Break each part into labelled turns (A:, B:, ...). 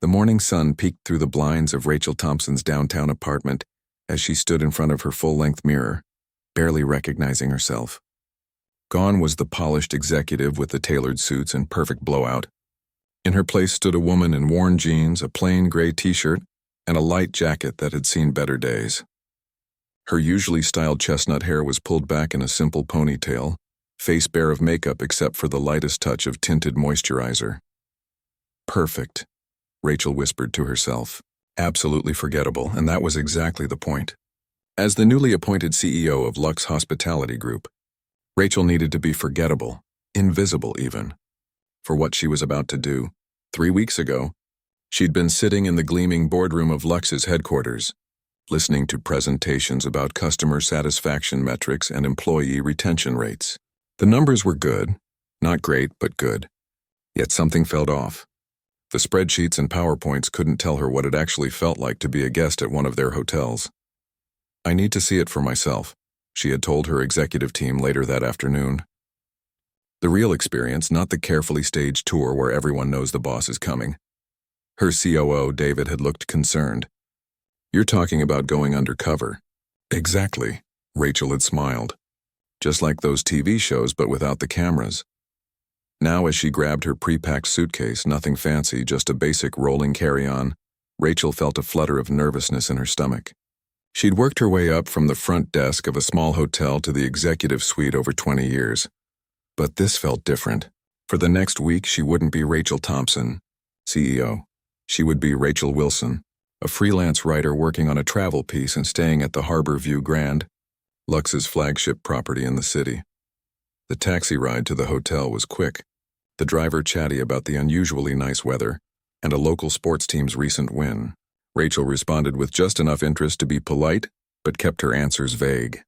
A: The morning sun peeked through the blinds of Rachel Thompson's downtown apartment as she stood in front of her full-length mirror, barely recognizing herself. Gone was the polished executive with the tailored suits and perfect blowout. In her place stood a woman in worn jeans, a plain gray t-shirt, and a light jacket that had seen better days. Her usually styled chestnut hair was pulled back in a simple ponytail, face bare of makeup except for the lightest touch of tinted moisturizer. Perfect, Rachel whispered to herself. Absolutely forgettable, and that was exactly the point. As the newly appointed CEO of Lux Hospitality Group, Rachel needed to be forgettable, invisible even, for what she was about to do. 3 weeks ago, she'd been sitting in the gleaming boardroom of Lux's headquarters, listening to presentations about customer satisfaction metrics and employee retention rates. The numbers were good, not great, but good. Yet something felt off. The spreadsheets and PowerPoints couldn't tell her what it actually felt like to be a guest at one of their hotels. "I need to see it for myself," she had told her executive team later that afternoon. The real experience, not the carefully staged tour where everyone knows the boss is coming. Her COO, David, had looked concerned. "You're talking about going undercover." "Exactly," Rachel had smiled. "Just like those TV shows, but without the cameras." Now, as she grabbed her pre-packed suitcase, nothing fancy, just a basic rolling carry-on, Rachel felt a flutter of nervousness in her stomach. She'd worked her way up from the front desk of a small hotel to the executive suite over 20 years. But this felt different. For the next week, she wouldn't be Rachel Thompson, CEO. She would be Rachel Wilson, a freelance writer working on a travel piece and staying at the Harbor View Grand, Lux's flagship property in the city. The taxi ride to the hotel was quick, the driver chatty about the unusually nice weather and a local sports team's recent win. Rachel responded with just enough interest to be polite, but kept her answers vague.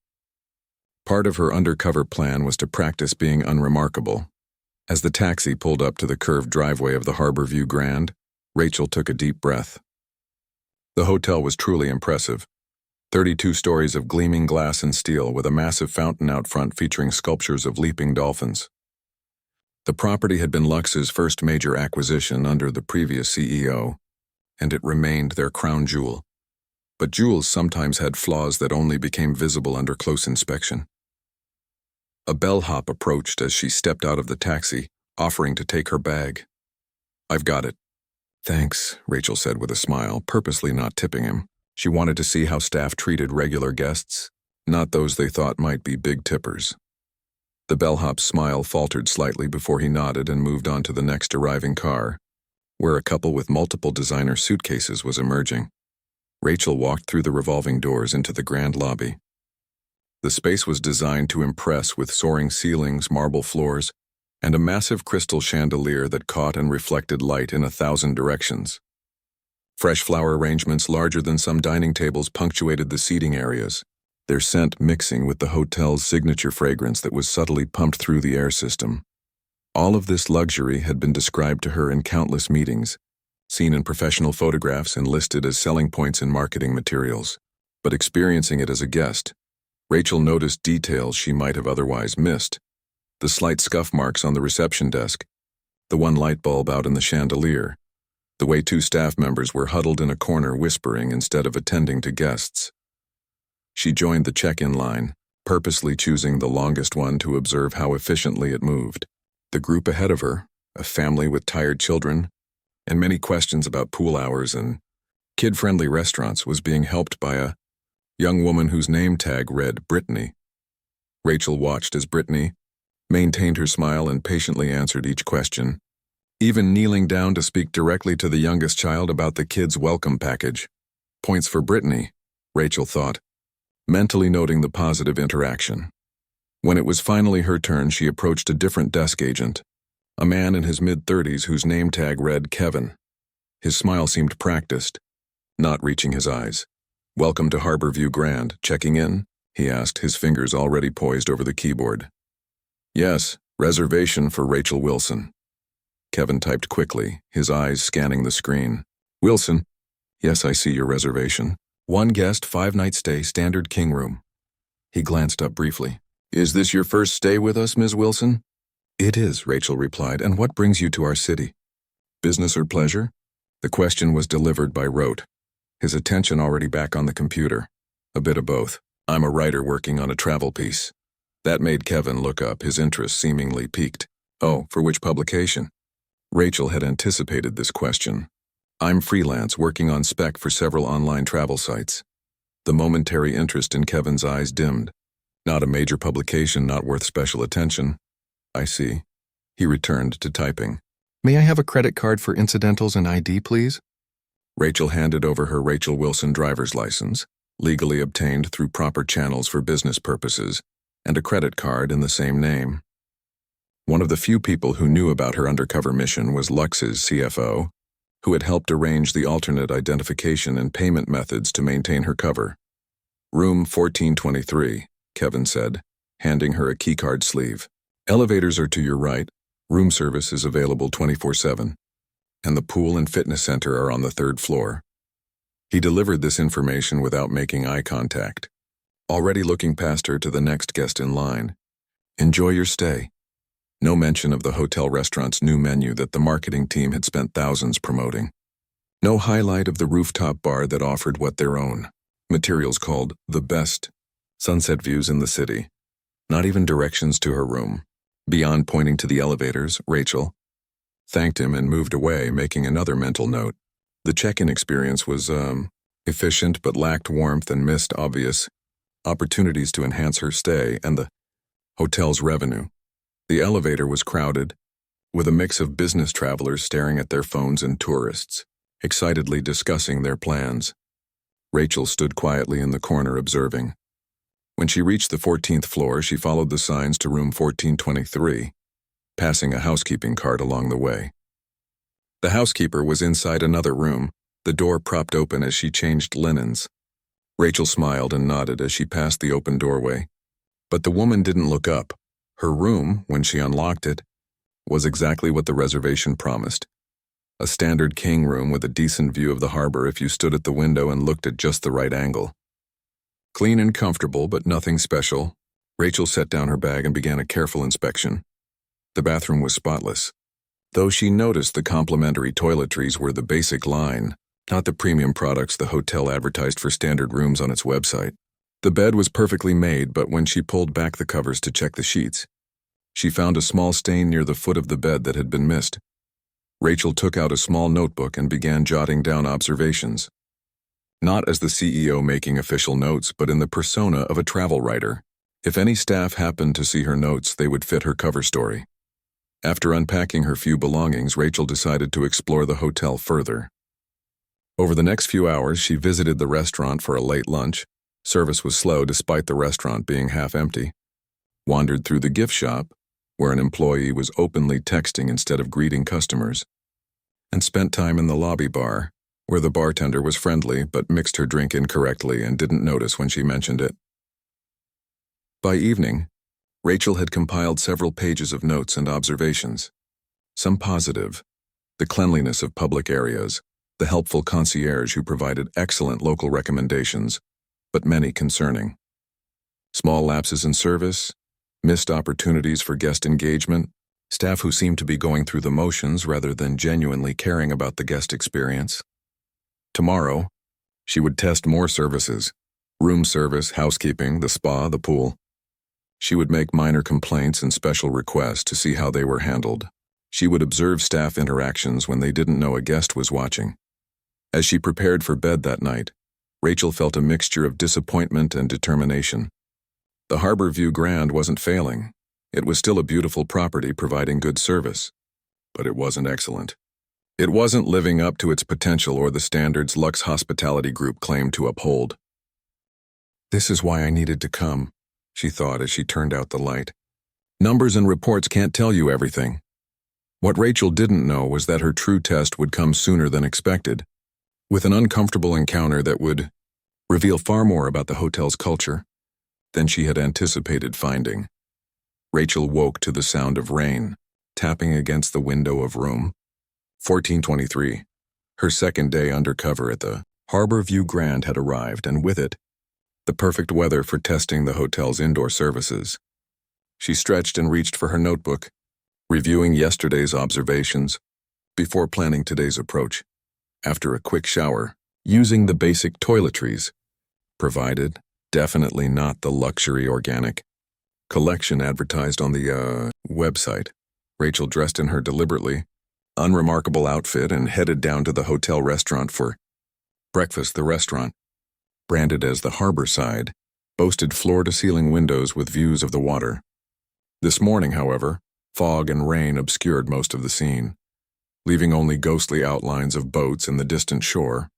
A: Part of her undercover plan was to practice being unremarkable. As the taxi pulled up to the curved driveway of the Harbor View Grand, Rachel took a deep breath. The hotel was truly impressive. 32 stories of gleaming glass and steel with a massive fountain out front featuring sculptures of leaping dolphins. The property had been Lux's first major acquisition under the previous CEO, and it remained their crown jewel. But jewels sometimes had flaws that only became visible under close inspection. A bellhop approached as she stepped out of the taxi, offering to take her bag. "I've got it." "Thanks," Rachel said with a smile, purposely not tipping him. She wanted to see how staff treated regular guests, not those they thought might be big tippers. The bellhop's smile faltered slightly before he nodded and moved on to the next arriving car, where a couple with multiple designer suitcases was emerging. Rachel walked through the revolving doors into the grand lobby. The space was designed to impress with soaring ceilings, marble floors, and a massive crystal chandelier that caught and reflected light in 1,000 directions. Fresh flower arrangements larger than some dining tables punctuated the seating areas, their scent mixing with the hotel's signature fragrance that was subtly pumped through the air system. All of this luxury had been described to her in countless meetings, seen in professional photographs and listed as selling points in marketing materials. But experiencing it as a guest, Rachel noticed details she might have otherwise missed. The slight scuff marks on the reception desk, the one light bulb out in the chandelier, the way 2 staff members were huddled in a corner whispering instead of attending to guests. She joined the check-in line, purposely choosing the longest one to observe how efficiently it moved. The group ahead of her, a family with tired children, and many questions about pool hours and kid-friendly restaurants, was being helped by a young woman whose name tag read Brittany. Rachel watched as Brittany maintained her smile and patiently answered each question, even kneeling down to speak directly to the youngest child about the kids' welcome package. Points for Brittany, Rachel thought, mentally noting the positive interaction. When it was finally her turn, she approached a different desk agent, a man in his mid-30s whose name tag read Kevin. His smile seemed practiced, not reaching his eyes. "Welcome to Harbor View Grand. Checking in?" he asked, his fingers already poised over the keyboard. "Yes, reservation for Rachel Wilson." Kevin typed quickly, his eyes scanning the screen. "Wilson? Yes, I see your reservation. 1 guest, 5-night stay, standard king room." He glanced up briefly. "Is this your first stay with us, Ms. Wilson?" "It is," Rachel replied. "And what brings you to our city? Business or pleasure?" The question was delivered by rote, his attention already back on the computer. A bit of both. I'm a writer working on a travel piece. That made Kevin look up, his interest seemingly piqued. Oh, for which publication? Rachel had anticipated this question. I'm freelance working on spec for several online travel sites. The momentary interest in Kevin's eyes dimmed. Not a major publication, not worth special attention. I see. He returned to typing. May I have a credit card for incidentals and ID, please? Rachel handed over her Rachel Wilson driver's license, legally obtained through proper channels for business purposes, and a credit card in the same name. One of the few people who knew about her undercover mission was Lux's CFO, who had helped arrange the alternate identification and payment methods to maintain her cover. Room 1423, Kevin said, handing her a keycard sleeve. Elevators are to your right. Room service is available 24/7. And the pool and fitness center are on the 3rd floor. He delivered this information without making eye contact, already looking past her to the next guest in line. Enjoy your stay. No mention of the hotel restaurant's new menu that the marketing team had spent thousands promoting. No highlight of the rooftop bar that offered what their own materials called the best sunset views in the city. Not even directions to her room. Beyond pointing to the elevators, Rachel thanked him and moved away, making another mental note. The check-in experience was, efficient but lacked warmth and missed obvious opportunities to enhance her stay and the hotel's revenue. The elevator was crowded, with a mix of business travelers staring at their phones and tourists, excitedly discussing their plans. Rachel stood quietly in the corner observing. When she reached the 14th floor, she followed the signs to room 1423, passing a housekeeping cart along the way. The housekeeper was inside another room, the door propped open as she changed linens. Rachel smiled and nodded as she passed the open doorway. But the woman didn't look up. Her room, when she unlocked it, was exactly what the reservation promised. A standard king room with a decent view of the harbor if you stood at the window and looked at just the right angle. Clean and comfortable, but nothing special. Rachel set down her bag and began a careful inspection. The bathroom was spotless, though she noticed the complimentary toiletries were the basic line, not the premium products the hotel advertised for standard rooms on its website. The bed was perfectly made, but when she pulled back the covers to check the sheets, she found a small stain near the foot of the bed that had been missed. Rachel took out a small notebook and began jotting down observations. Not as the CEO making official notes, but in the persona of a travel writer. If any staff happened to see her notes, they would fit her cover story. After unpacking her few belongings, Rachel decided to explore the hotel further. Over the next few hours, she visited the restaurant for a late lunch. Service was slow despite the restaurant being half empty. Wandered through the gift shop, where an employee was openly texting instead of greeting customers. And spent time in the lobby bar, where the bartender was friendly but mixed her drink incorrectly and didn't notice when she mentioned it. By evening, Rachel had compiled several pages of notes and observations. Some positive, the cleanliness of public areas, the helpful concierge who provided excellent local recommendations, but many concerning. Small lapses in service, missed opportunities for guest engagement, staff who seemed to be going through the motions rather than genuinely caring about the guest experience. Tomorrow, she would test more services: room service, housekeeping, the spa, the pool. She would make minor complaints and special requests to see how they were handled. She would observe staff interactions when they didn't know a guest was watching. As she prepared for bed that night, Rachel felt a mixture of disappointment and determination. The Harbor View Grand wasn't failing. It was still a beautiful property providing good service, but it wasn't excellent. It wasn't living up to its potential or the standards Lux Hospitality Group claimed to uphold. This is why I needed to come, she thought as she turned out the light. Numbers and reports can't tell you everything. What Rachel didn't know was that her true test would come sooner than expected, with an uncomfortable encounter that would reveal far more about the hotel's culture than she had anticipated finding. Rachel woke to the sound of rain tapping against the window of room 1423. Her second day undercover at the Harbor View Grand had arrived, and with it, the perfect weather for testing the hotel's indoor services. She stretched and reached for her notebook, reviewing yesterday's observations before planning today's approach. after a quick shower, using the basic toiletries provided, definitely not the luxury organic collection advertised on the website. Rachel dressed in her deliberately unremarkable outfit and headed down to the hotel restaurant for breakfast. The restaurant, branded as the Harbor Side, boasted floor-to-ceiling windows with views of the water. This morning, however, fog and rain obscured most of the scene, leaving only ghostly outlines of boats and the distant shore.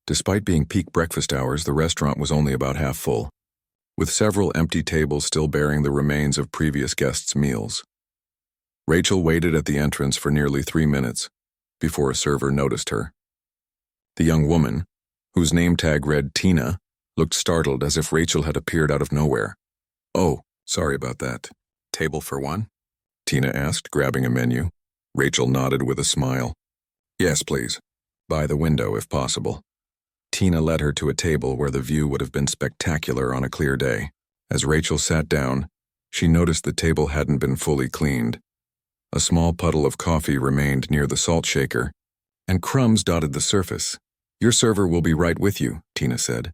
A: Despite being peak breakfast hours, the restaurant was only about half full, with several empty tables still bearing the remains of previous guests' meals. Rachel waited at the entrance for nearly 3 minutes before a server noticed her. The young woman, whose name tag read Tina, looked startled as if Rachel had appeared out of nowhere. "Oh, sorry about that. Table for one?" Tina asked, grabbing a menu. Rachel nodded with a smile. "Yes, please. By the window, if possible." Tina led her to a table where the view would have been spectacular on a clear day. As Rachel sat down, she noticed the table hadn't been fully cleaned. A small puddle of coffee remained near the salt shaker, and crumbs dotted the surface. "Your server will be right with you," Tina said,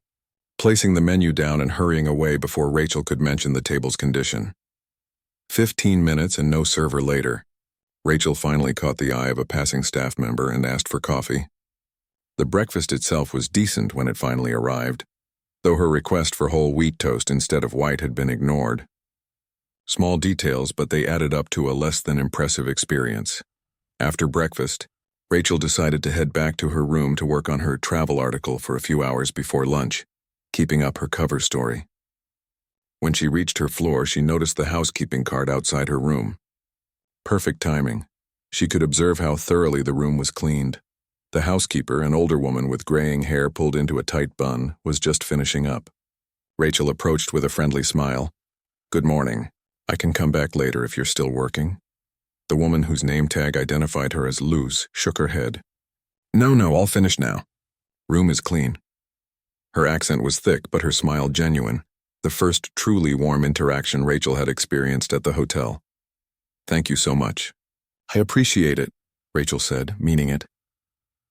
A: placing the menu down and hurrying away before Rachel could mention the table's condition. 15 minutes and no server later, Rachel finally caught the eye of a passing staff member and asked for coffee. The breakfast itself was decent when it finally arrived, though her request for whole wheat toast instead of white had been ignored. Small details, but they added up to a less than impressive experience. After breakfast, Rachel decided to head back to her room to work on her travel article for a few hours before lunch, keeping up her cover story. When she reached her floor, she noticed the housekeeping cart outside her room. Perfect timing. She could observe how thoroughly the room was cleaned. The housekeeper, an older woman with graying hair pulled into a tight bun, was just finishing up. Rachel approached with a friendly smile. "Good morning. I can come back later if you're still working." The woman whose name tag identified her as Luz shook her head. No, I'll finish now. Room is clean." Her accent was thick, but her smile genuine, the first truly warm interaction Rachel had experienced at the hotel. "Thank you so much." "I appreciate it," Rachel said, meaning it.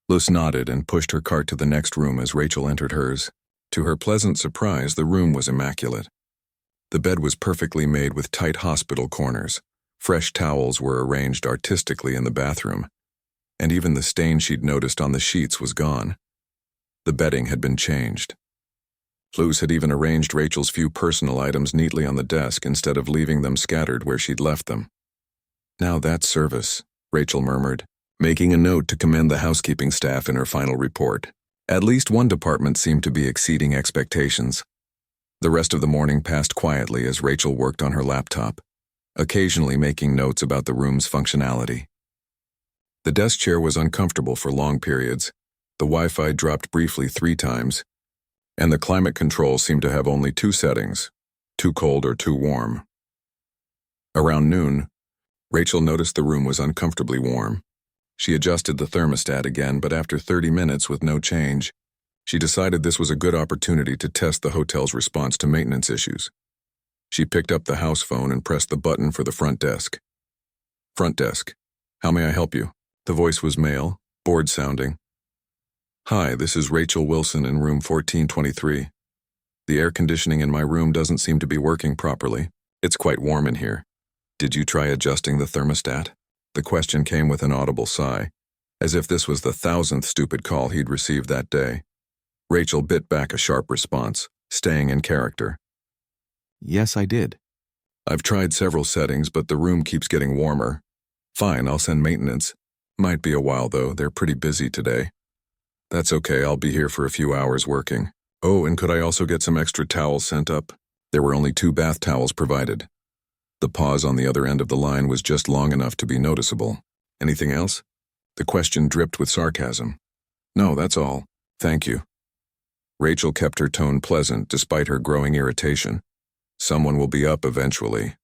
A: Luz nodded and pushed her cart to the next room as Rachel entered hers. To her pleasant surprise, the room was immaculate. The bed was perfectly made with tight hospital corners. Fresh towels were arranged artistically in the bathroom, and even the stain she'd noticed on the sheets was gone. The bedding had been changed. Luz had even arranged Rachel's few personal items neatly on the desk instead of leaving them scattered where she'd left them. "Now that's service," Rachel murmured, making a note to commend the housekeeping staff in her final report. At least one department seemed to be exceeding expectations. The rest of the morning passed quietly as Rachel worked on her laptop, occasionally making notes about the room's functionality. The desk chair was uncomfortable for long periods, the Wi-Fi dropped briefly 3 times, and the climate control seemed to have only 2 settings, too cold or too warm. Around noon, Rachel noticed the room was uncomfortably warm. She adjusted the thermostat again, but after 30 minutes with no change, she decided this was a good opportunity to test the hotel's response to maintenance issues. She picked up the house phone and pressed the button for the front desk. "Front desk. How may I help you?" The voice was male, bored-sounding. "Hi, this is Rachel Wilson in room 1423. The air conditioning in my room doesn't seem to be working properly. It's quite warm in here. Did you try adjusting the thermostat?" The question came with an audible sigh, as if this was the 1,000th stupid call he'd received that day. Rachel bit back a sharp response, staying in character. "Yes, I did. I've tried several settings, but the room keeps getting warmer. Fine, I'll send maintenance. Might be a while, though. They're pretty busy today." "That's okay, I'll be here for a few hours working. Oh, and could I also get some extra towels sent up?" There were only 2 bath towels provided. The pause on the other end of the line was just long enough to be noticeable. "Anything else?" The question dripped with sarcasm. "No, that's all. Thank you." Rachel kept her tone pleasant despite her growing irritation. Someone will be up eventually.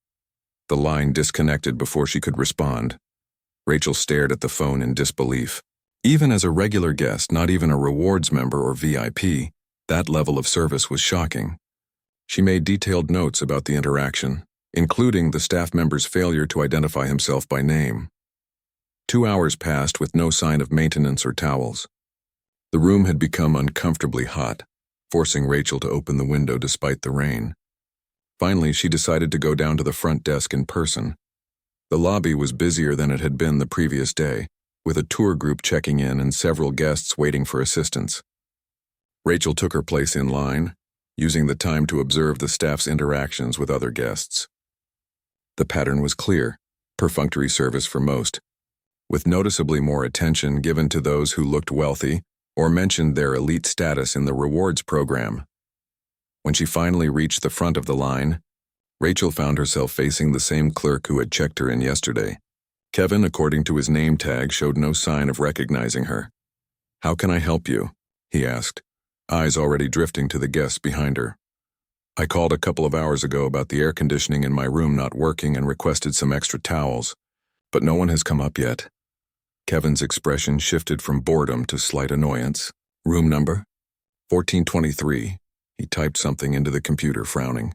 A: The line disconnected before she could respond. Rachel stared at the phone in disbelief. Even as a regular guest, not even a rewards member or VIP, that level of service was shocking. She made detailed notes about the interaction, including the staff member's failure to identify himself by name. 2 hours passed with no sign of maintenance or towels. The room had become uncomfortably hot, forcing Rachel to open the window despite the rain. Finally, she decided to go down to the front desk in person. The lobby was busier than it had been the previous day, with a tour group checking in and several guests waiting for assistance. Rachel took her place in line, using the time to observe the staff's interactions with other guests. The pattern was clear, perfunctory service for most, with noticeably more attention given to those who looked wealthy or mentioned their elite status in the rewards program. When she finally reached the front of the line, Rachel found herself facing the same clerk who had checked her in yesterday. Kevin, according to his name tag, showed no sign of recognizing her. "How can I help you?" he asked, eyes already drifting to the guests behind her. "I called a couple of hours ago about the air conditioning in my room not working and requested some extra towels, but no one has come up yet." Kevin's expression shifted from boredom to slight annoyance. "Room number? 1423. He typed something into the computer, frowning.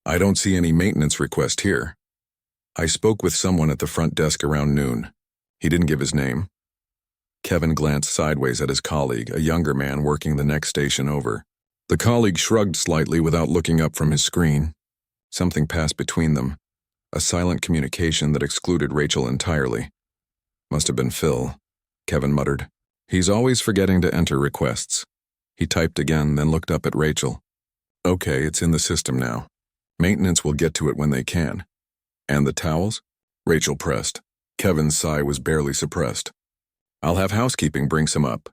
A: "I don't see any maintenance request here. I spoke with someone at the front desk around noon. He didn't give his name." Kevin glanced sideways at his colleague, a younger man working the next station over. The colleague shrugged slightly without looking up from his screen. Something passed between them, a silent communication that excluded Rachel entirely. "Must have been Phil," Kevin muttered. "He's always forgetting to enter requests." He typed again, then looked up at Rachel. "Okay, it's in the system now. Maintenance will get to it when they can." "And the towels?" Rachel pressed. Kevin's sigh was barely suppressed. "I'll have housekeeping bring some up."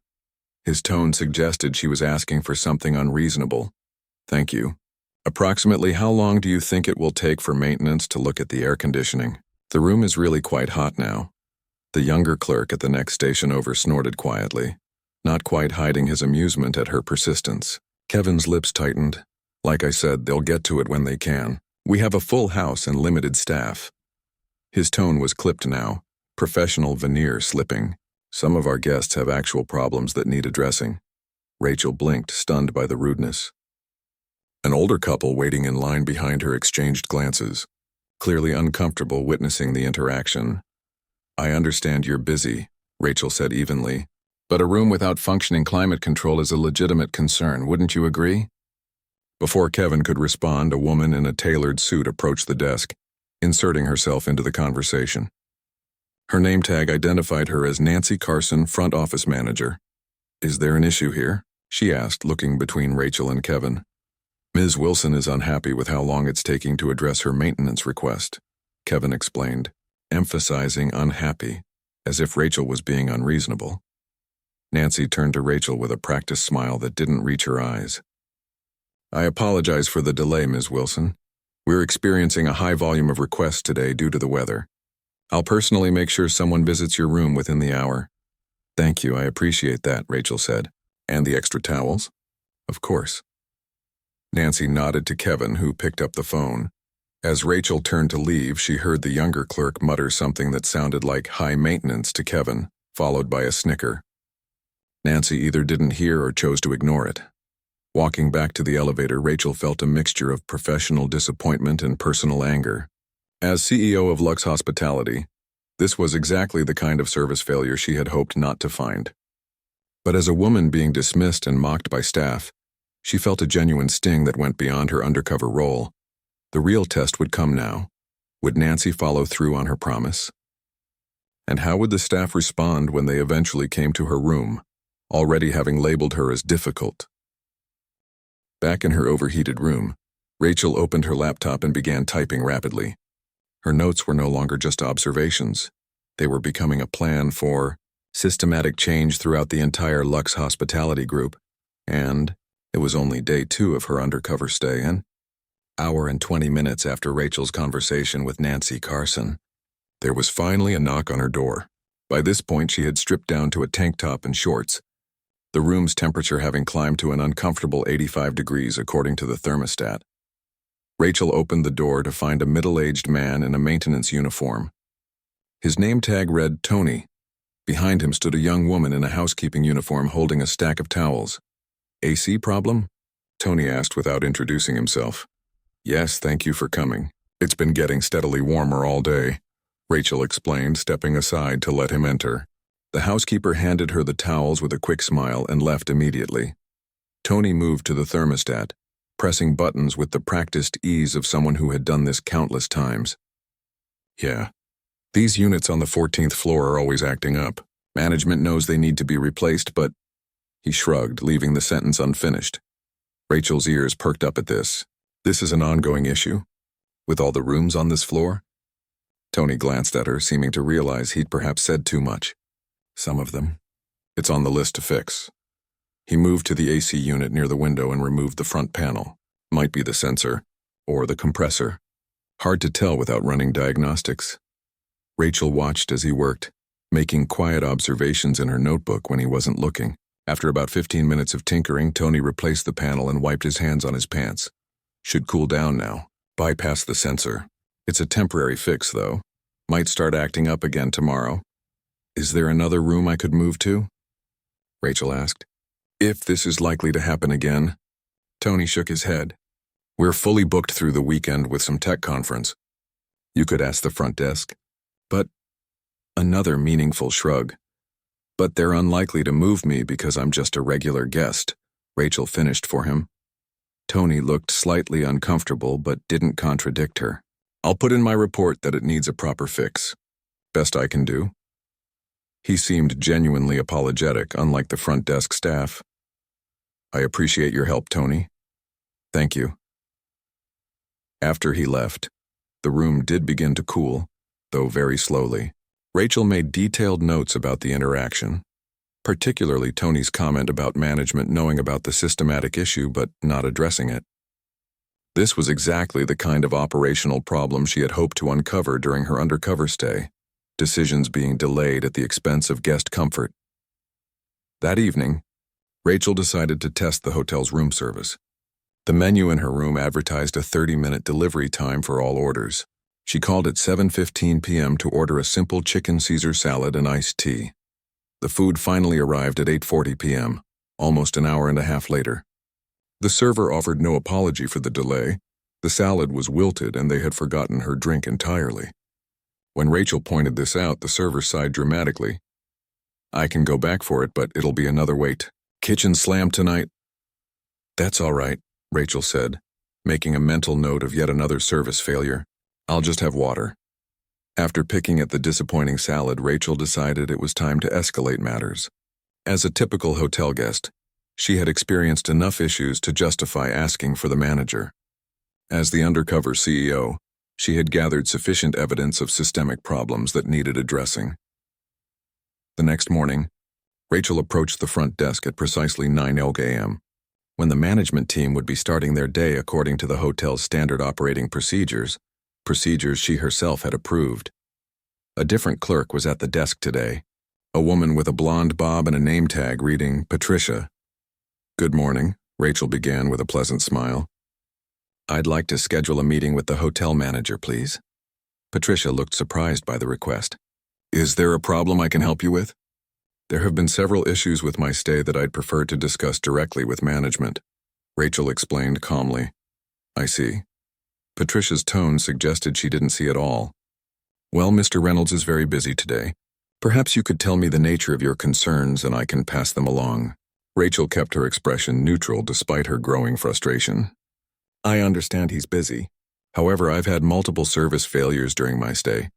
A: His tone suggested she was asking for something unreasonable. "Thank you. Approximately how long do you think it will take for maintenance to look at the air conditioning? The room is really quite hot now." The younger clerk at the next station over snorted quietly, not quite hiding his amusement at her persistence. Kevin's lips tightened. "Like I said, they'll get to it when they can. We have a full house and limited staff." His tone was clipped now, professional veneer slipping. "Some of our guests have actual problems that need addressing." Rachel blinked, stunned by the rudeness. An older couple waiting in line behind her exchanged glances, clearly uncomfortable witnessing the interaction. "I understand you're busy," Rachel said evenly, "but a room without functioning climate control is a legitimate concern, wouldn't you agree?" Before Kevin could respond, a woman in a tailored suit approached the desk, inserting herself into the conversation. Her name tag identified her as Nancy Carson, front office manager. "Is there an issue here?" she asked, looking between Rachel and Kevin. "Ms. Wilson is unhappy with how long it's taking to address her maintenance request," Kevin explained, emphasizing unhappy, as if Rachel was being unreasonable. Nancy turned to Rachel with a practiced smile that didn't reach her eyes. "I apologize for the delay, Ms. Wilson. We're experiencing a high volume of requests today due to the weather. I'll personally make sure someone visits your room within the hour." "Thank you, I appreciate that," Rachel said. "And the extra towels?" "Of course." Nancy nodded to Kevin, who picked up the phone. As Rachel turned to leave, she heard the younger clerk mutter something that sounded like high maintenance to Kevin, followed by a snicker. Nancy either didn't hear or chose to ignore it. Walking back to the elevator, Rachel felt a mixture of professional disappointment and personal anger. As CEO of Lux Hospitality, this was exactly the kind of service failure she had hoped not to find. But as a woman being dismissed and mocked by staff, she felt a genuine sting that went beyond her undercover role. The real test would come now. Would Nancy follow through on her promise? And how would the staff respond when they eventually came to her room, already having labeled her as difficult? Back in her overheated room, Rachel opened her laptop and began typing rapidly. Her notes were no longer just observations. They were becoming a plan for systematic change throughout the entire Lux Hospitality group. And it was only day 2 of her undercover stay, an hour and 20 minutes after Rachel's conversation with Nancy Carson. There was finally a knock on her door. By this point, she had stripped down to a tank top and shorts, the room's temperature having climbed to an uncomfortable 85 degrees according to the thermostat. Rachel opened the door to find a middle-aged man in a maintenance uniform. His name tag read Tony. Behind him stood a young woman in a housekeeping uniform holding a stack of towels. "AC problem?" Tony asked without introducing himself. "Yes, thank you for coming. It's been getting steadily warmer all day," Rachel explained, stepping aside to let him enter. The housekeeper handed her the towels with a quick smile and left immediately. Tony moved to the thermostat, pressing buttons with the practiced ease of someone who had done this countless times. Yeah. These units on the 14th floor are always acting up. Management knows they need to be replaced, but... He shrugged, leaving the sentence unfinished. Rachel's ears perked up at this. This is an ongoing issue? With all the rooms on this floor? Tony glanced at her, seeming to realize he'd perhaps said too much. Some of them. It's on the list to fix. He moved to the AC unit near the window and removed the front panel. Might be the sensor, or the compressor. Hard to tell without running diagnostics. Rachel watched as he worked, making quiet observations in her notebook when he wasn't looking. After about 15 minutes of tinkering, Tony replaced the panel and wiped his hands on his pants. Should cool down now. Bypass the sensor. It's a temporary fix, though. Might start acting up again tomorrow. Is there another room I could move to? Rachel asked. If this is likely to happen again. Tony shook his head. We're fully booked through the weekend with some tech conference. You could ask the front desk. But another meaningful shrug. But they're unlikely to move me because I'm just a regular guest, Rachel finished for him. Tony looked slightly uncomfortable but didn't contradict her. I'll put in my report that it needs a proper fix. Best I can do. He seemed genuinely apologetic, unlike the front desk staff. I appreciate your help, Tony. Thank you. After he left, the room did begin to cool, though very slowly. Rachel made detailed notes about the interaction, particularly Tony's comment about management knowing about the systematic issue but not addressing it. This was exactly the kind of operational problem she had hoped to uncover during her undercover stay, decisions being delayed at the expense of guest comfort. That evening, Rachel decided to test the hotel's room service. The menu in her room advertised a 30-minute delivery time for all orders. She called at 7:15 p.m. to order a simple chicken Caesar salad and iced tea. The food finally arrived at 8:40 p.m., almost an hour and a half later. The server offered no apology for the delay. The salad was wilted and they had forgotten her drink entirely. When Rachel pointed this out, the server sighed dramatically. I can go back for it, but it'll be another wait. Kitchen slammed tonight? That's all right, Rachel said, making a mental note of yet another service failure. I'll just have water. After picking at the disappointing salad, Rachel decided it was time to escalate matters. As a typical hotel guest, she had experienced enough issues to justify asking for the manager. As the undercover CEO, she had gathered sufficient evidence of systemic problems that needed addressing. The next morning, Rachel approached the front desk at precisely 9 a.m., when the management team would be starting their day according to the hotel's standard operating procedures she herself had approved. A different clerk was at the desk today, a woman with a blonde bob and a name tag reading Patricia. Good morning, Rachel began with a pleasant smile. I'd like to schedule a meeting with the hotel manager, please. Patricia looked surprised by the request. Is there a problem I can help you with? There have been several issues with my stay that I'd prefer to discuss directly with management, Rachel explained calmly. I see. Patricia's tone suggested she didn't see it all. Well, Mr. Reynolds is very busy today. Perhaps you could tell me the nature of your concerns and I can pass them along. Rachel kept her expression neutral despite her growing frustration. I understand he's busy. However, I've had multiple service failures during my stay,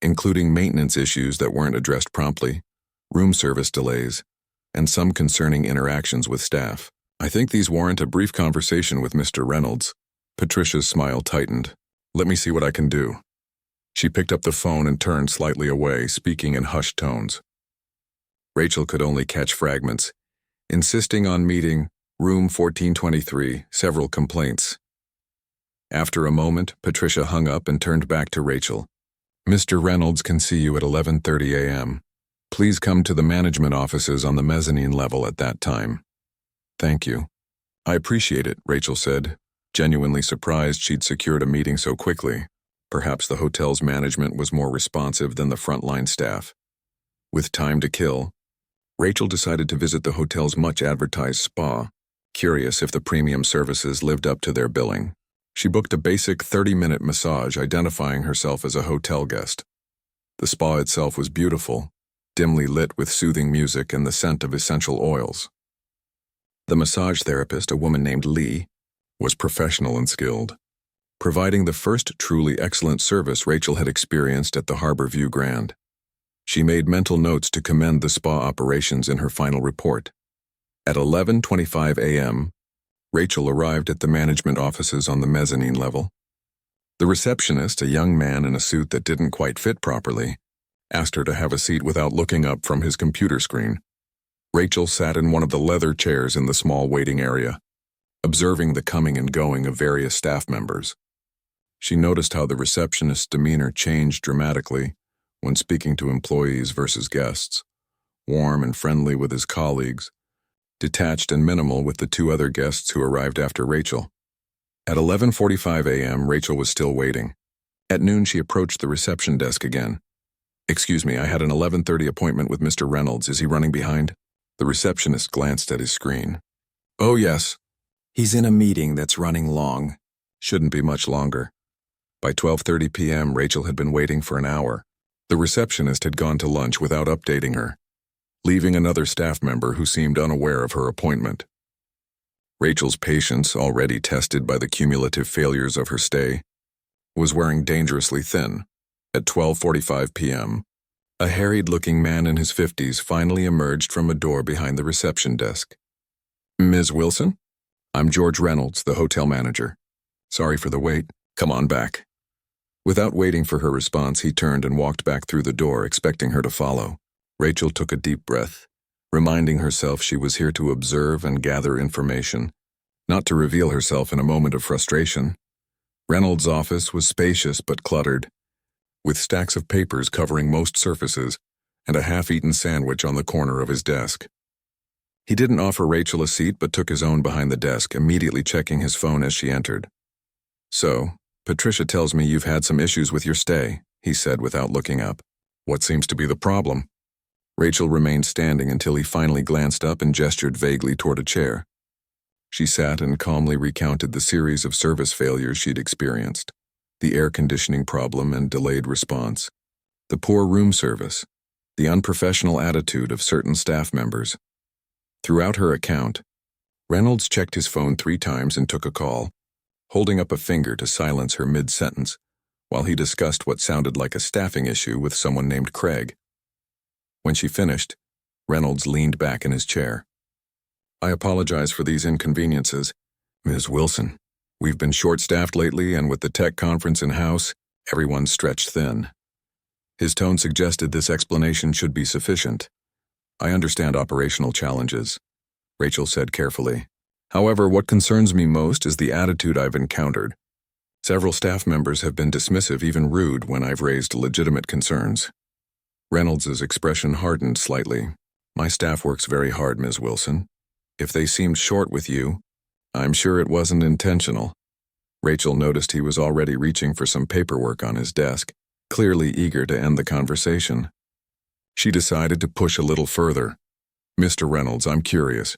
A: including maintenance issues that weren't addressed promptly, room service delays, and some concerning interactions with staff. I think these warrant a brief conversation with Mr. Reynolds. Patricia's smile tightened. Let me see what I can do. She picked up the phone and turned slightly away, speaking in hushed tones. Rachel could only catch fragments, insisting on meeting, room 1423, several complaints. After a moment, Patricia hung up and turned back to Rachel. Mr. Reynolds can see you at 11:30 a.m. Please come to the management offices on the mezzanine level at that time. Thank you. I appreciate it, Rachel said, genuinely surprised she'd secured a meeting so quickly. Perhaps the hotel's management was more responsive than the frontline staff. With time to kill, Rachel decided to visit the hotel's much-advertised spa, curious if the premium services lived up to their billing. She booked a basic 30-minute massage, identifying herself as a hotel guest. The spa itself was beautiful, dimly lit with soothing music and the scent of essential oils. The massage therapist, a woman named Lee, was professional and skilled, providing the first truly excellent service Rachel had experienced at the Harborview Grand. She made mental notes to commend the spa operations in her final report. At 11:25 a.m., Rachel arrived at the management offices on the mezzanine level. The receptionist, a young man in a suit that didn't quite fit properly, asked her to have a seat without looking up from his computer screen. Rachel sat in one of the leather chairs in the small waiting area, observing the coming and going of various staff members. She noticed how the receptionist's demeanor changed dramatically when speaking to employees versus guests, warm and friendly with his colleagues, detached and minimal with the two other guests who arrived after Rachel. At 11:45 a.m., Rachel was still waiting. At noon, she approached the reception desk again. "Excuse me, I had an 11:30 appointment with Mr. Reynolds. Is he running behind?" The receptionist glanced at his screen. "Oh, yes. He's in a meeting that's running long. Shouldn't be much longer." By 12:30 p.m., Rachel had been waiting for an hour. The receptionist had gone to lunch without updating her, leaving another staff member who seemed unaware of her appointment. Rachel's patience, already tested by the cumulative failures of her stay, was wearing dangerously thin. At 12:45 p.m., a harried-looking man in his 50s finally emerged from a door behind the reception desk. "Ms. Wilson? I'm George Reynolds, the hotel manager. Sorry for the wait. Come on back." Without waiting for her response, he turned and walked back through the door, expecting her to follow. Rachel took a deep breath, reminding herself she was here to observe and gather information, not to reveal herself in a moment of frustration. Reynolds' office was spacious but cluttered, with stacks of papers covering most surfaces and a half-eaten sandwich on the corner of his desk. He didn't offer Rachel a seat but took his own behind the desk, immediately checking his phone as she entered. "So, Patricia tells me you've had some issues with your stay," he said without looking up. "What seems to be the problem?" Rachel remained standing until he finally glanced up and gestured vaguely toward a chair. She sat and calmly recounted the series of service failures she'd experienced, the air conditioning problem and delayed response, the poor room service, the unprofessional attitude of certain staff members. Throughout her account, Reynolds checked his phone 3 times and took a call, holding up a finger to silence her mid-sentence, while he discussed what sounded like a staffing issue with someone named Craig. When she finished, Reynolds leaned back in his chair. "I apologize for these inconveniences, Ms. Wilson. We've been short-staffed lately, and with the tech conference in-house, everyone's stretched thin." His tone suggested this explanation should be sufficient. "I understand operational challenges," Rachel said carefully. "However, what concerns me most is the attitude I've encountered. Several staff members have been dismissive, even rude, when I've raised legitimate concerns." Reynolds' expression hardened slightly. "My staff works very hard, Ms. Wilson. If they seemed short with you, I'm sure it wasn't intentional." Rachel noticed he was already reaching for some paperwork on his desk, clearly eager to end the conversation. She decided to push a little further. "Mr. Reynolds, I'm curious.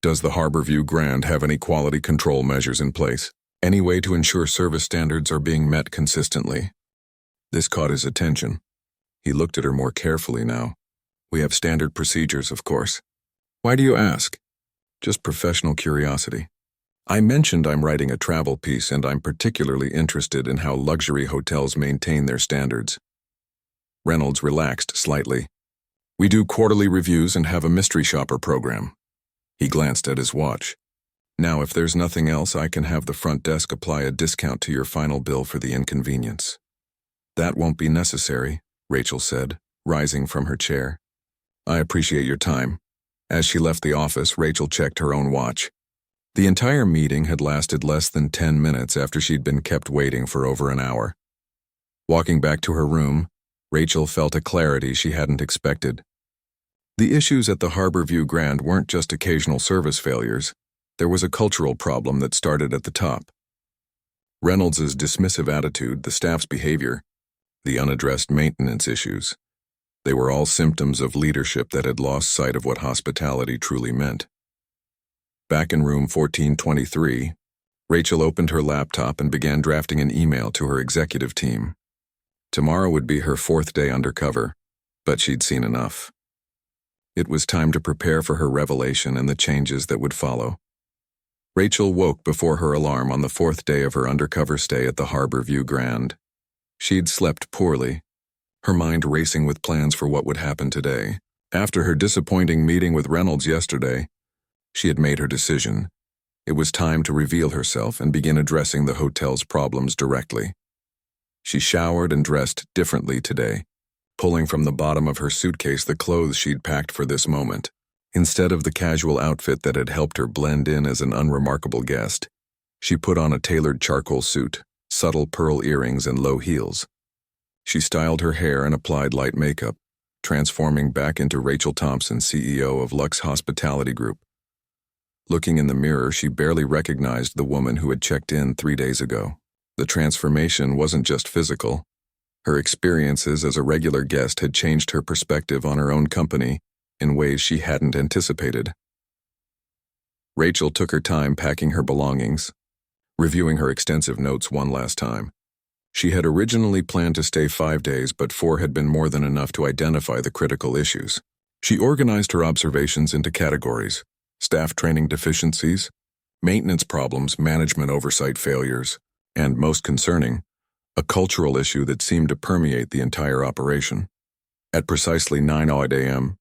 A: Does the Harborview Grand have any quality control measures in place? Any way to ensure service standards are being met consistently?" This caught his attention. He looked at her more carefully now. "We have standard procedures, of course." "Why do you ask?" "Just professional curiosity. I mentioned I'm writing a travel piece, and I'm particularly interested in how luxury hotels maintain their standards." Reynolds relaxed slightly. "We do quarterly reviews and have a mystery shopper program." He glanced at his watch. "Now, if there's nothing else, I can have the front desk apply a discount to your final bill for the inconvenience." "That won't be necessary," Rachel said, rising from her chair. "I appreciate your time." As she left the office, Rachel checked her own watch. The entire meeting had lasted less than 10 minutes after she'd been kept waiting for over an hour. Walking back to her room, Rachel felt a clarity she hadn't expected. The issues at the Harborview Grand weren't just occasional service failures. There was a cultural problem that started at the top. Reynolds' dismissive attitude, the staff's behavior, the unaddressed maintenance issues. They were all symptoms of leadership that had lost sight of what hospitality truly meant. Back in room 1423, Rachel opened her laptop and began drafting an email to her executive team. Tomorrow would be her 4th day undercover, but she'd seen enough. It was time to prepare for her revelation and the changes that would follow. Rachel woke before her alarm on the 4th day of her undercover stay at the Harbor View Grand. She'd slept poorly, her mind racing with plans for what would happen today. After her disappointing meeting with Reynolds yesterday, she had made her decision. It was time to reveal herself and begin addressing the hotel's problems directly. She showered and dressed differently today, pulling from the bottom of her suitcase the clothes she'd packed for this moment. Instead of the casual outfit that had helped her blend in as an unremarkable guest, she put on a tailored charcoal suit, subtle pearl earrings, and low heels. She styled her hair and applied light makeup, transforming back into Rachel Thompson, CEO of Lux Hospitality Group. Looking in the mirror, she barely recognized the woman who had checked in 3 days ago. The transformation wasn't just physical. Her experiences as a regular guest had changed her perspective on her own company in ways she hadn't anticipated. Rachel took her time packing her belongings, reviewing her extensive notes one last time. She had originally planned to stay 5 days, but 4 had been more than enough to identify the critical issues. She organized her observations into categories: staff training deficiencies, maintenance problems, management oversight failures, and, most concerning, a cultural issue that seemed to permeate the entire operation. At precisely 9 a.m.,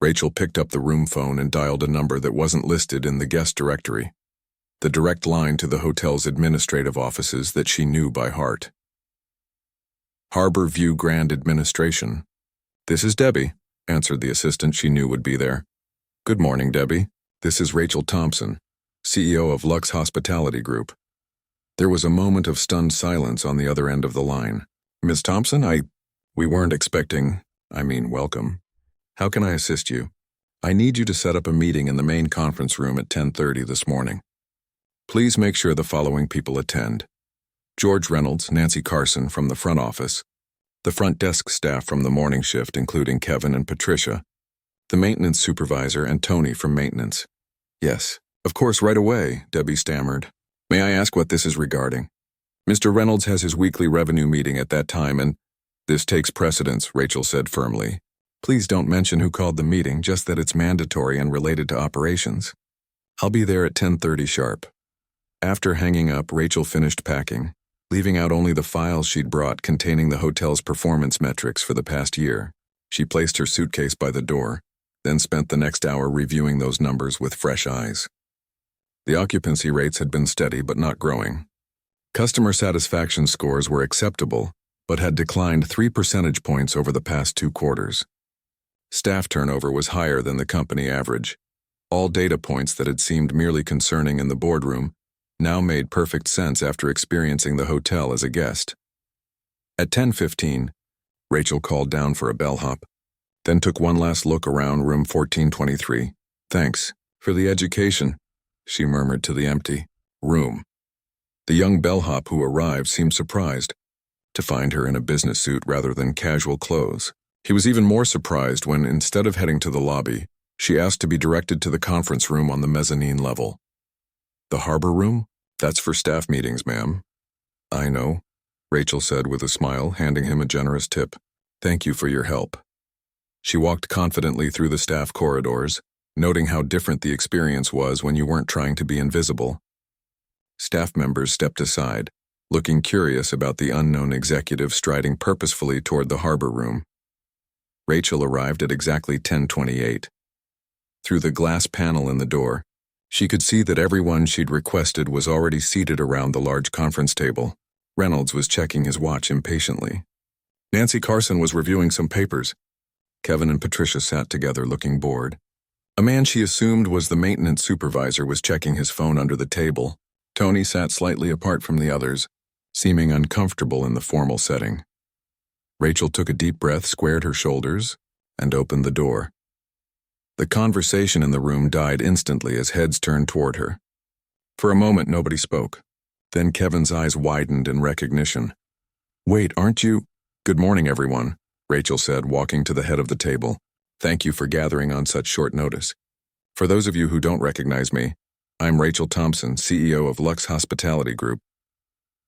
A: Rachel picked up the room phone and dialed a number that wasn't listed in the guest directory, the direct line to the hotel's administrative offices that she knew by heart. Harbor View Grand Administration. "This is Debbie," answered the assistant she knew would be there. "Good morning, Debbie. This is Rachel Thompson, CEO of Lux Hospitality Group." There was a moment of stunned silence on the other end of the line. "Ms. Thompson, we weren't expecting, welcome. How can I assist you? I need you to set up a meeting in the main conference room at 10:30 this morning. Please make sure the following people attend: George Reynolds, Nancy Carson from the front office, the front desk staff from the morning shift including Kevin and Patricia, the maintenance supervisor, and Tony from maintenance." "Yes, of course, right away," Debbie stammered. "May I ask what this is regarding?" "Mr. Reynolds has his weekly revenue meeting at that time, and—" "This takes precedence," Rachel said firmly. "Please don't mention who called the meeting, just that it's mandatory and related to operations. I'll be there at 10:30 sharp." After hanging up, Rachel finished packing, leaving out only the files she'd brought containing the hotel's performance metrics for the past year. She placed her suitcase by the door, then spent the next hour reviewing those numbers with fresh eyes. The occupancy rates had been steady but not growing. Customer satisfaction scores were acceptable, but had declined 3 percentage points over the past 2 quarters. Staff turnover was higher than the company average. All data points that had seemed merely concerning in the boardroom now made perfect sense after experiencing the hotel as a guest. At 10:15, Rachel called down for a bellhop, then took one last look around room 1423. "Thanks for the education," she murmured to the empty room. The young bellhop who arrived seemed surprised to find her in a business suit rather than casual clothes. He was even more surprised when, instead of heading to the lobby, she asked to be directed to the conference room on the mezzanine level. "The harbor room? That's for staff meetings, ma'am." "I know," Rachel said with a smile, handing him a generous tip. "Thank you for your help." She walked confidently through the staff corridors, noting how different the experience was when you weren't trying to be invisible. Staff members stepped aside, looking curious about the unknown executive striding purposefully toward the harbor room. Rachel arrived at exactly 10:28. Through the glass panel in the door, she could see that everyone she'd requested was already seated around the large conference table. Reynolds was checking his watch impatiently. Nancy Carson was reviewing some papers. Kevin and Patricia sat together looking bored. A man she assumed was the maintenance supervisor was checking his phone under the table. Tony sat slightly apart from the others, seeming uncomfortable in the formal setting. Rachel took a deep breath, squared her shoulders, and opened the door. The conversation in the room died instantly as heads turned toward her. For a moment, nobody spoke. Then Kevin's eyes widened in recognition. "Wait, aren't you—" "Good morning, everyone," Rachel said, walking to the head of the table. "Thank you for gathering on such short notice. For those of you who don't recognize me, I'm Rachel Thompson, CEO of Lux Hospitality Group."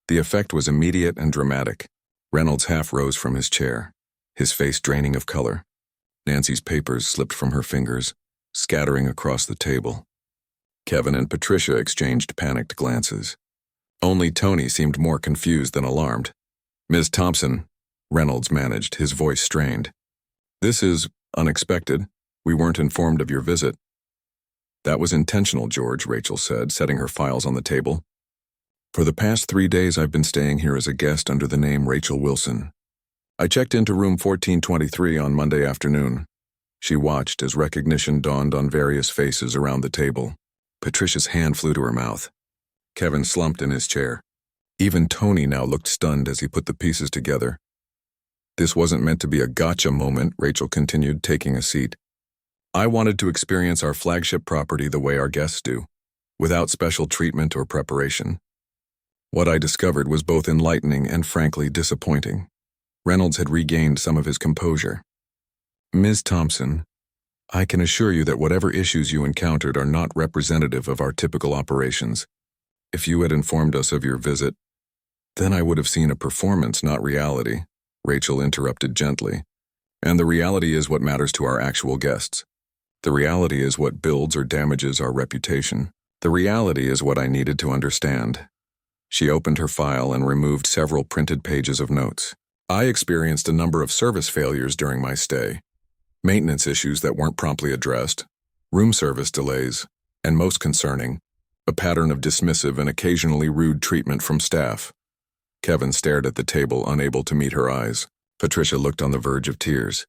A: The effect was immediate and dramatic. Reynolds half rose from his chair, his face draining of color. Nancy's papers slipped from her fingers, scattering across the table. Kevin and Patricia exchanged panicked glances. Only Tony seemed more confused than alarmed. "Ms. Thompson," Reynolds managed, his voice strained. "This is unexpected. We weren't informed of your visit." "That was intentional, George," Rachel said, setting her files on the table. "For the past 3 days I've been staying here as a guest under the name Rachel Wilson. I checked into room 1423 on Monday afternoon." She watched as recognition dawned on various faces around the table. Patricia's hand flew to her mouth. Kevin slumped in his chair. Even Tony now looked stunned as he put the pieces together. "This wasn't meant to be a gotcha moment," Rachel continued, taking a seat. "I wanted to experience our flagship property the way our guests do, without special treatment or preparation. What I discovered was both enlightening and frankly disappointing." Reynolds had regained some of his composure. "Ms. Thompson, I can assure you that whatever issues you encountered are not representative of our typical operations. If you had informed us of your visit, then I would have seen a performance, not reality," Rachel interrupted gently. "And the reality is what matters to our actual guests. The reality is what builds or damages our reputation. The reality is what I needed to understand." She opened her file and removed several printed pages of notes. "I experienced a number of service failures during my stay. Maintenance issues that weren't promptly addressed, room service delays, and most concerning, a pattern of dismissive and occasionally rude treatment from staff." Kevin stared at the table, unable to meet her eyes. Patricia looked on the verge of tears.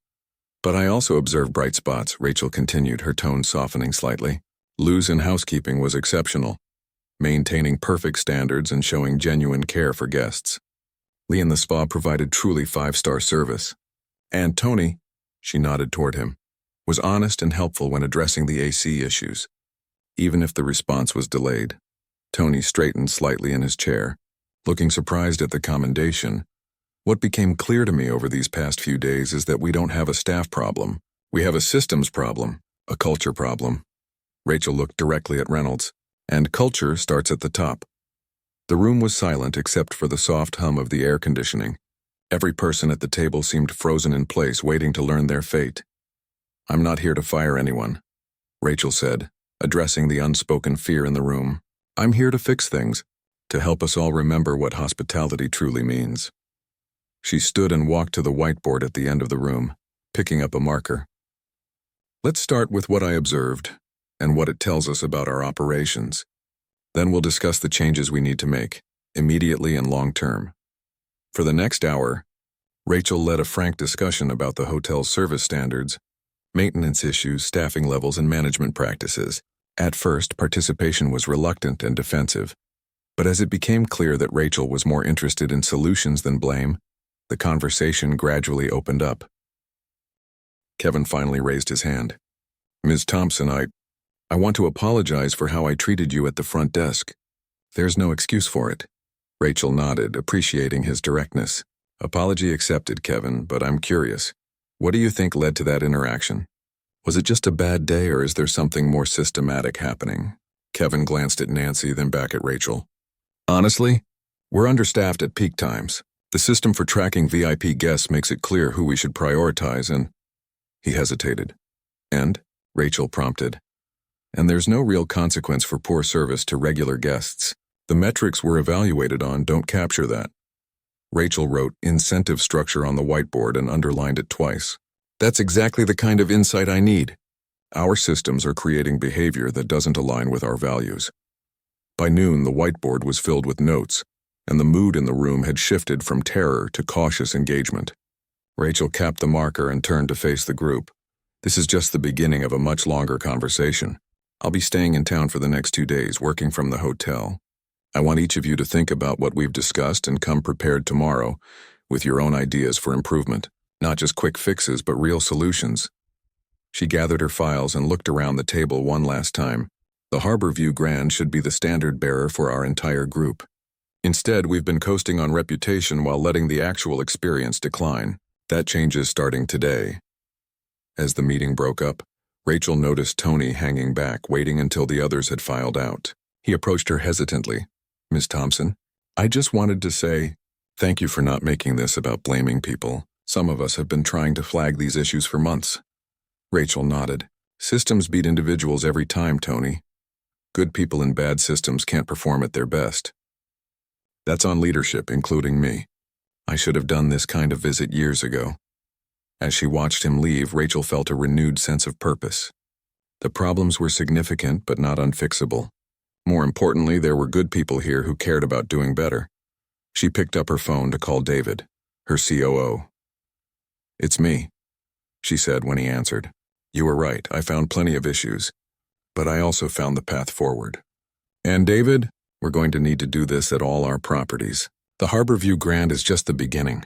A: "But I also observed bright spots," Rachel continued, her tone softening slightly. "Lou's in housekeeping was exceptional, maintaining perfect standards and showing genuine care for guests. Lee and the spa provided truly 5-star service. And Tony," she nodded toward him, "was honest and helpful when addressing the AC issues, even if the response was delayed." Tony straightened slightly in his chair, looking surprised at the commendation. "What became clear to me over these past few days is that we don't have a staff problem. We have a systems problem, a culture problem." Rachel looked directly at Reynolds. "And culture starts at the top." The room was silent except for the soft hum of the air conditioning. Every person at the table seemed frozen in place, waiting to learn their fate. "I'm not here to fire anyone," Rachel said, addressing the unspoken fear in the room. "I'm here to fix things, to help us all remember what hospitality truly means." She stood and walked to the whiteboard at the end of the room, picking up a marker. "Let's start with what I observed and what it tells us about our operations. Then we'll discuss the changes we need to make, immediately and long term." For the next hour, Rachel led a frank discussion about the hotel's service standards, maintenance issues, staffing levels, and management practices. At first, participation was reluctant and defensive, but as it became clear that Rachel was more interested in solutions than blame, the conversation gradually opened up. Kevin finally raised his hand. "Ms. Thompson, I want to apologize for how I treated you at the front desk. There's no excuse for it." Rachel nodded, appreciating his directness. "Apology accepted, Kevin, but I'm curious. What do you think led to that interaction? Was it just a bad day, or is there something more systematic happening?" Kevin glanced at Nancy, then back at Rachel. "Honestly, we're understaffed at peak times. The system for tracking VIP guests makes it clear who we should prioritize and—" He hesitated. "And?" Rachel prompted. "And there's no real consequence for poor service to regular guests. The metrics we're evaluated on don't capture that." Rachel wrote incentive structure on the whiteboard and underlined it twice. "That's exactly the kind of insight I need. Our systems are creating behavior that doesn't align with our values." By noon, the whiteboard was filled with notes, and the mood in the room had shifted from terror to cautious engagement. Rachel capped the marker and turned to face the group. "This is just the beginning of a much longer conversation. I'll be staying in town for the next 2 days, working from the hotel. I want each of you to think about what we've discussed and come prepared tomorrow with your own ideas for improvement, not just quick fixes, but real solutions." She gathered her files and looked around the table one last time. The Harborview Grand should be the standard bearer for our entire group. Instead, we've been coasting on reputation while letting the actual experience decline. That changes starting today. As the meeting broke up, Rachel noticed Tony hanging back, waiting until the others had filed out. He approached her hesitantly. "Ms. Thompson, I just wanted to say thank you for not making this about blaming people. Some of us have been trying to flag these issues for months. Rachel nodded. Systems beat individuals every time, Tony. Good people in bad systems can't perform at their best. That's on leadership, including me. I should have done this kind of visit years ago. As she watched him leave, Rachel felt a renewed sense of purpose. The problems were significant but not unfixable. More importantly, there were good people here who cared about doing better. She picked up her phone to call David, her COO. "It's me," she said when he answered. "You were right, I found plenty of issues. But I also found the path forward. And David, we're going to need to do this at all our properties. The Harborview Grand is just the beginning.